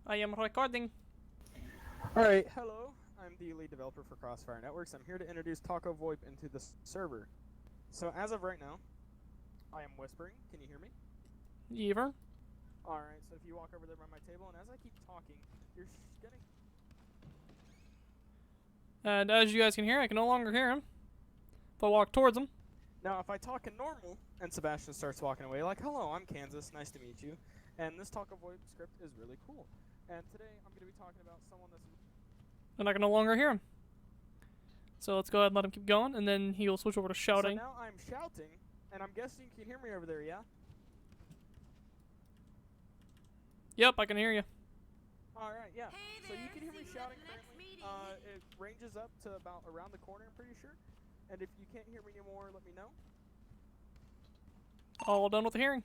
I am recording. Alright, hello. I'm the lead developer for Crossfire Networks. I'm here to introduce Taco VoIP into the server. So as of right now, I am whispering. Can you hear me? Ever. Alright, so if you walk over there by my table, and as I keep talking, you're gonna... And as you guys can hear, I can no longer hear him. If I walk towards him. Now, if I talk in normal, and Sebastian starts walking away, like, hello, I'm Kansas, nice to meet you, and this Taco VoIP script is really cool. And today, I'm going to be talking about someone that's... And I can no longer hear him. So let's go ahead and let him keep going, and then he'll switch over to shouting. So now I'm shouting, and I'm guessing you can hear me over there, yeah? Yep, I can hear you. Alright, yeah. Hey So there, you can hear me see you at shouting the next currently. meeting. It ranges up to about around the corner, I'm pretty sure. And if you can't hear me anymore, let me know. All done with the hearing.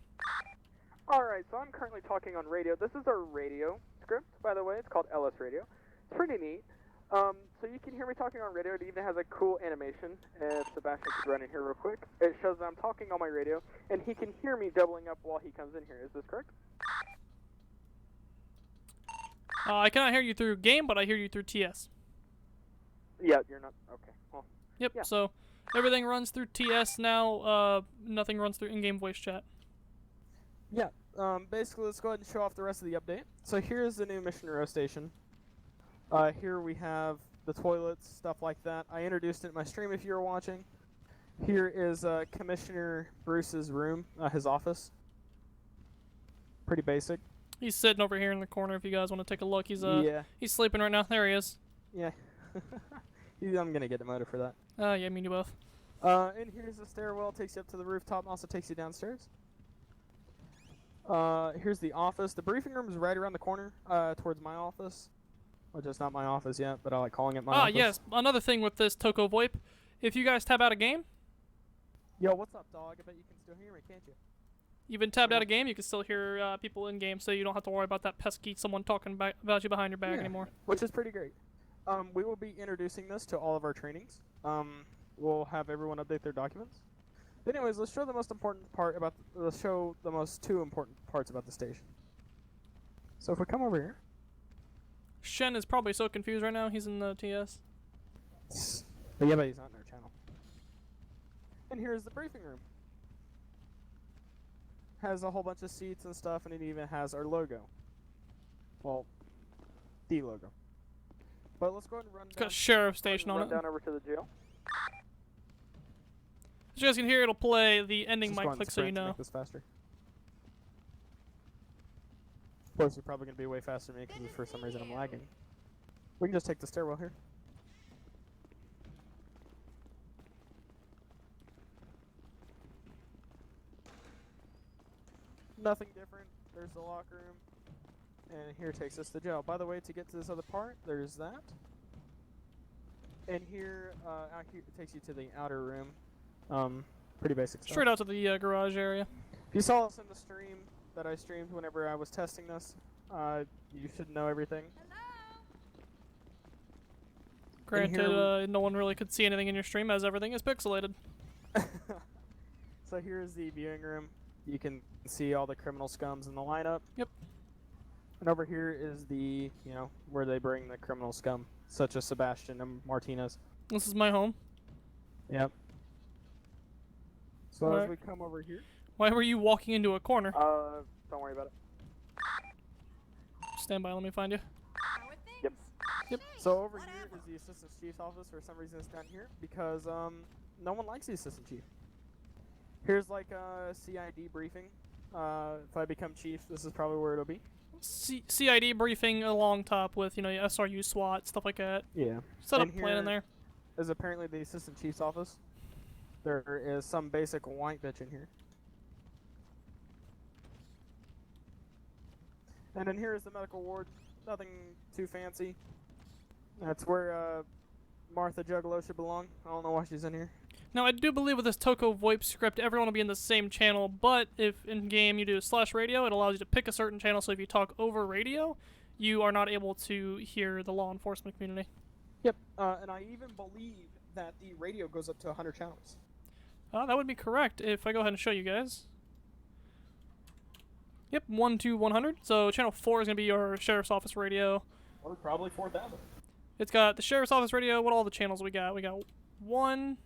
Alright, so I'm currently talking on radio. This is our radio script, by the way. It's called LS Radio. It's pretty neat. So you can hear me talking on radio. It even has a cool animation. If Sebastian could run in here real quick. It shows that I'm talking on my radio, and he can hear me doubling up while he comes in here. Is this correct? I cannot hear you through game, but I hear you through TS. Yeah, you're not. Okay. Well, Yep, yeah. so everything runs through TS now. Nothing runs through in-game voice chat. Yeah, basically, let's go ahead and show off the rest of the update. So here's the new mission row station. Here we have the toilets, stuff like that. I introduced it in my stream if you were watching. Here is Commissioner Bruce's room, his office. Pretty basic. He's sitting over here in the corner if you guys want to take a look. He's Yeah. he's sleeping right now. There he is. Yeah. I'm gonna get demoted for that. Yeah, me and you both. And here's the stairwell. Takes you up to the rooftop and also takes you downstairs. Here's the office. The briefing room is right around the corner, towards my office. Which is not my office yet, but I like calling it my office. Yes, another thing with this Taco VoIP, if you guys tab out a game, Yo, what's up, dog? I bet you can still hear me, can't you? you've been tabbed out a game, you can still hear people in game, so you don't have to worry about that pesky someone talking about you behind your back anymore. Which is pretty great. We will be introducing this to all of our trainings. We'll have everyone update their documents. Anyways, let's show the most important part about. Let's show the most two important parts about the station. So if we come over here. Shen is probably so confused right now. He's in the TS. But yeah, but he's not in our channel. And here's the briefing room. Has a whole bunch of seats and stuff, and it even has our logo. Well, the logo. But let's go ahead and run It's down. got sheriff station on it. Run down over to the jail. As you guys can hear, it'll play the ending Just go mic on and click so you sprint to know. make this faster. Of course, you're probably going to be way faster than me because for some reason I'm lagging. We can just take the stairwell here. Nothing different. There's the locker room. And here takes us to jail. By the way, to get to this other part, there's that. And here, out here it takes you to the outer room. Pretty basic stuff. Straight out to the garage area. If you saw us in the stream that I streamed whenever I was testing this, you should know everything. Granted, no one really could see anything in your stream as everything is pixelated. So here's the viewing room. You can see all the criminal scums in the lineup. Yep. And over here is the, where they bring the criminal scum, such as Sebastian and Martinez. This is my home. Yep. So Alright. as we come over here. Why were you walking into a corner? Don't worry about it. Stand by, let me find you. How are things? Yep. Yep. So over here is the assistant chief's office. For some reason it's down here because no one likes the assistant chief. Here's like a CID briefing. If I become chief, this is probably where it'll be. CID briefing along top with, SRU SWAT, stuff like that. Yeah. Set up And a plan in here there. is apparently the assistant chief's office. There is some basic white bitch in here. And then here is the medical ward. Nothing too fancy. That's where Martha Juggalo should belong. I don't know why she's in here. Now, I do believe with this Taco VoIP script, everyone will be in the same channel, but if in-game you do /radio, it allows you to pick a certain channel, so if you talk over radio, you are not able to hear the law enforcement community. Yep. And I even believe that the radio goes up to 100 channels. That would be correct if I go ahead and show you guys. Yep, 1 to 100. So channel 4 is going to be your sheriff's office radio. Or probably 4,000. It's got the sheriff's office radio. What all the channels we got? We got one.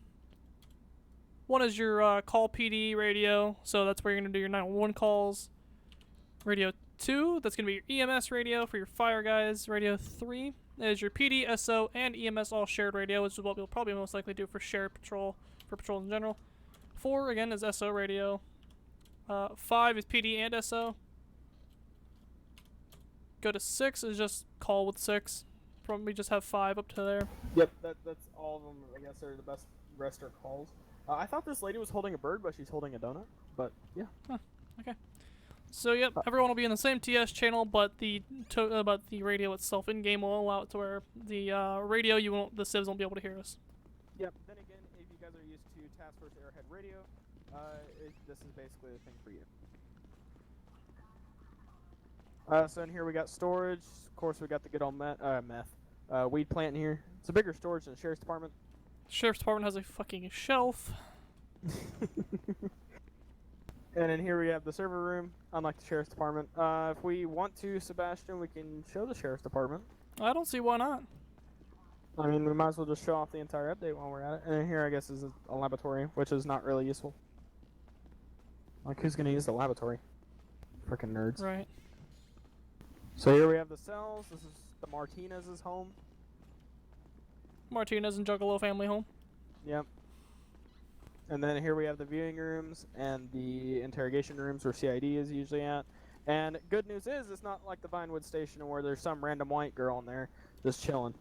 One is your call PD radio. So that's where you're going to do your 911 calls. Radio 2, that's going to be your EMS radio for your fire guys. Radio 3 is your PD, SO, and EMS all shared radio, which is what we'll probably most likely do for shared patrol, for patrols in general. 4, again, is SO radio. 5 is PD and SO. Go to 6 is just call with 6. We just have 5 up to there. Yep, that's all of them. I guess are the best. Rest are calls. I thought this lady was holding a bird, but she's holding a donut. But yeah. Huh, okay. So yep, everyone will be in the same TS channel, but the radio itself in game will allow it to where the radio the civs won't be able to hear us. Yep. Then again, if you guys are used to Task Force Airhead Radio, this is basically the thing for you. So in here we got storage. Of course, we got the good old weed plant in here. It's a bigger storage than the sheriff's department. Sheriff's department has a fucking shelf. And in here we have the server room, unlike the sheriff's department. If we want to, Sebastian, we can show the sheriff's department. I don't see why not. I mean, we might as well just show off the entire update while we're at it. And in here, I guess, is a laboratory, which is not really useful. Like, who's gonna use the laboratory? Frickin' nerds. Right. So here we have the cells. This is the Martinez's home. Martinez and Juggalo family home. Yep. And then here we have the viewing rooms and the interrogation rooms where CID is usually at. And good news is, it's not like the Vinewood station where there's some random white girl in there just chilling.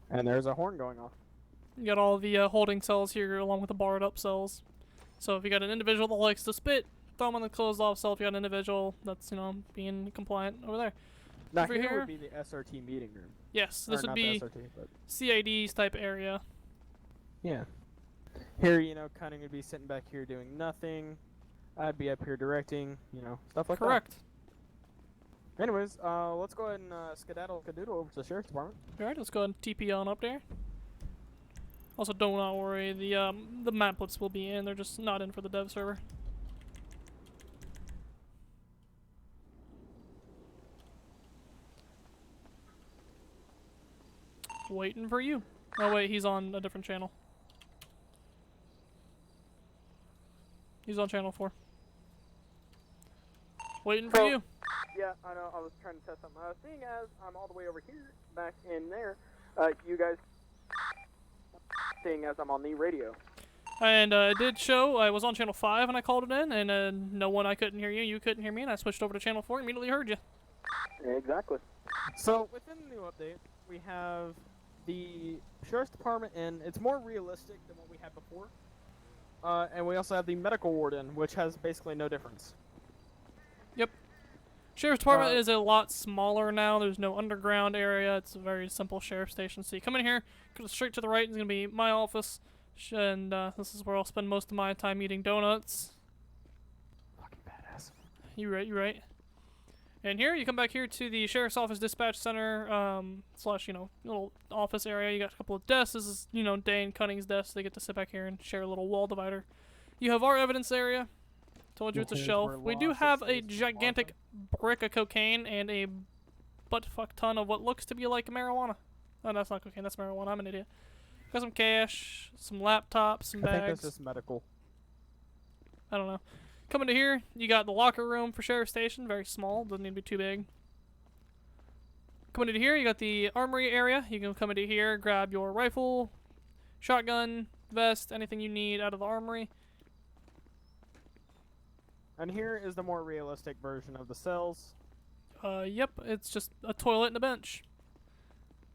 And there's a horn going off. You got all the holding cells here along with the barred up cells. So if you got an individual that likes to spit, throw them on the closed off cell. If you got an individual that's, being compliant over there. Now Over here here would be the SRT meeting room. Yes, this Or would not be the SRT, but CID's type area. yeah. Here, Cunning would be sitting back here doing nothing. I'd be up here directing, stuff like Correct. that. Anyways, let's go ahead and skedaddle cadoodle over to the sheriff's department. Alright, let's go ahead and TP on up there. Also, don't not worry, the maplets will be in. They're just not in for the dev server. Waiting for you. Oh wait, he's on a different channel. He's on channel 4. Waiting for you. Yeah, I know. I was trying to test something. Seeing as I'm all the way over here, back in there, you guys, seeing as I'm on the radio. And it did show I was on channel 5 and I called it in, and no one, I couldn't hear you, you couldn't hear me, and I switched over to channel 4 and immediately heard you. Exactly. So within the new update, we have the sheriff's department, and it's more realistic than what we had before. And we also have the medical warden, which has basically no difference. Yep. Sheriff's department is a lot smaller now. There's no underground area. It's a very simple sheriff station. So you come in here, go straight to the right, it's going to be my office. And this is where I'll spend most of my time eating donuts. Fucking badass. You right. And here, you come back here to the Sheriff's Office Dispatch Center, slash, little office area. You got a couple of desks. This is, Dane Cunning's desk. They get to sit back here and share a little wall divider. You have our evidence area. Told you it's a shelf. We do have a gigantic brick of cocaine and a butt-fuck ton of what looks to be like marijuana. Oh, that's not cocaine. That's marijuana. I'm an idiot. Got some cash, some laptops, some bags. I think that's just medical. I don't know. Coming to here, you got the locker room for Sheriff Station, very small, doesn't need to be too big. Coming into here, you got the armory area. You can come into here, grab your rifle, shotgun, vest, anything you need out of the armory. And here is the more realistic version of the cells. Yep, it's just a toilet and a bench.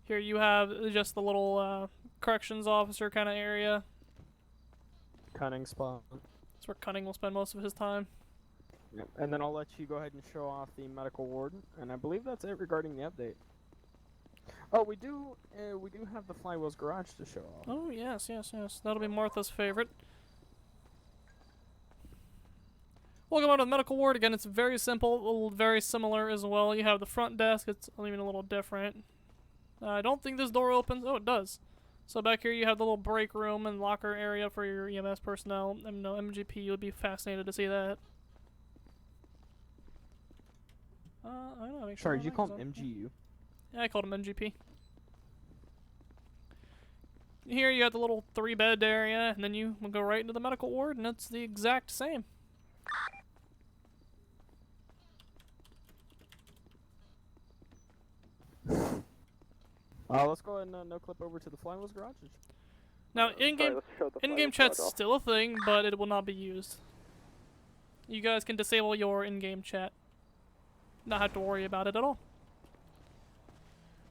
Here you have just the little corrections officer kind of area. Cunning spot. That's where Cunning will spend most of his time. Yep. And then I'll let you go ahead and show off the medical warden, and I believe that's it regarding the update. Oh, we do have the Flywheel's garage to show off. Oh yes. That'll be Martha's favorite. Welcome on to the medical ward. Again, it's very simple, very similar as well. You have the front desk. It's even a little different. I don't think this door opens. Oh, it does. So back here you have the little break room and locker area for your EMS personnel. I know MGP, you'll be fascinated to see that. I don't know. Make sure Sorry, my did you mic call is on. him MGU? Yeah, I called him MGP. Here you got the little 3-bed area, and then you will go right into the medical ward, and it's the exact same. Let's go ahead and no clip over to the Flywheels garage. Now, in-game in-game chat's still a thing, but it will not be used. You guys can disable your in-game chat. Not have to worry about it at all.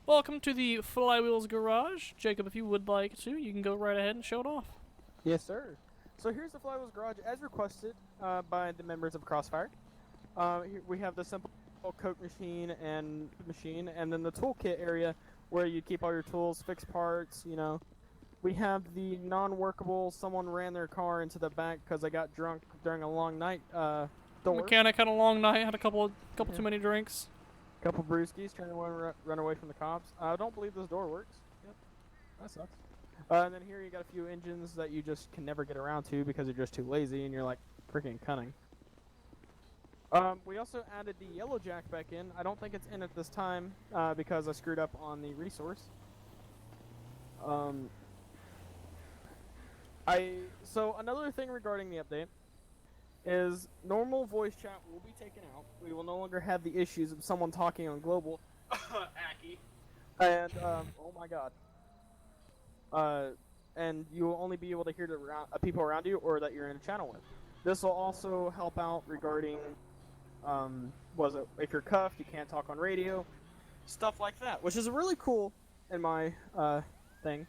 Welcome to the Flywheels garage. Jacob, if you would like to, you can go right ahead and show it off. Yes, sir. So here's the Flywheels garage as requested by the members of Crossfire. Here we have the simple Coke machine, and then the toolkit area where you keep all your tools, fix parts, you know. We have the non-workable, someone ran their car into the back because they got drunk during a long night door. Mechanic had a long night, had a couple too many drinks. Couple brewskis trying to run away from the cops. I don't believe this door works. Yep, that sucks. And then here you got a few engines that you just can never get around to because you're just too lazy and you're like freaking cunning. We also added the yellow jack back in. I don't think it's in at this time because I screwed up on the resource. So another thing regarding the update is normal voice chat will be taken out. We will no longer have the issues of someone talking on global, Aki, and oh my god. And you will only be able to hear the people around you or that you're in a channel with. This will also help out regarding, if you're cuffed, you can't talk on radio, stuff like that, which is really cool in my thing.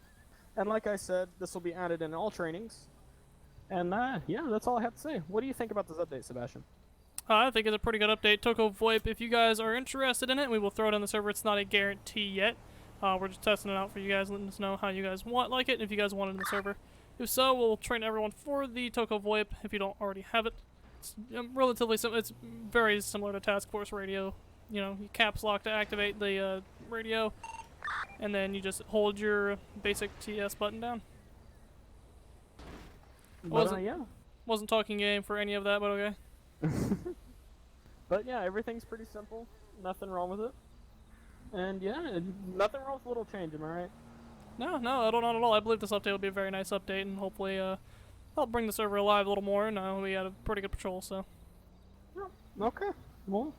And like I said, this will be added in all trainings. And yeah, that's all I have to say. What do you think about this update, Sebastian? I think it's a pretty good update. Toko VoIP, if you guys are interested in it, we will throw it on the server. It's not a guarantee yet. We're just testing it out for you guys, letting us know how you guys like it, if you guys want it in the server. If so, we'll train everyone for the Toko VoIP if you don't already have it. It's relatively simple. It's very similar to Task Force Radio. You know, you caps lock to activate the radio, and then you just hold your basic TS button down. Wasn't talking game for any of that, but okay. But yeah, everything's pretty simple. Nothing wrong with it. And yeah, nothing wrong with a little change, am I right? No, not at all. I believe this update will be a very nice update and hopefully help bring the server alive a little more. And we had a pretty good patrol, so. Yeah, okay. Well,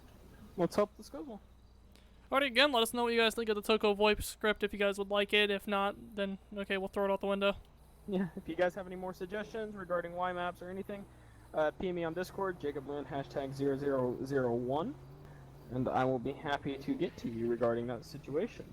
let's hope this goes well. Alright, again, let us know what you guys think of the Toko VoIP script if you guys would like it. If not, then okay, we'll throw it out the window. Yeah, if you guys have any more suggestions regarding Y maps or anything, PM me on Discord, JacobLoon, #0001, and I will be happy to get to you regarding that situation.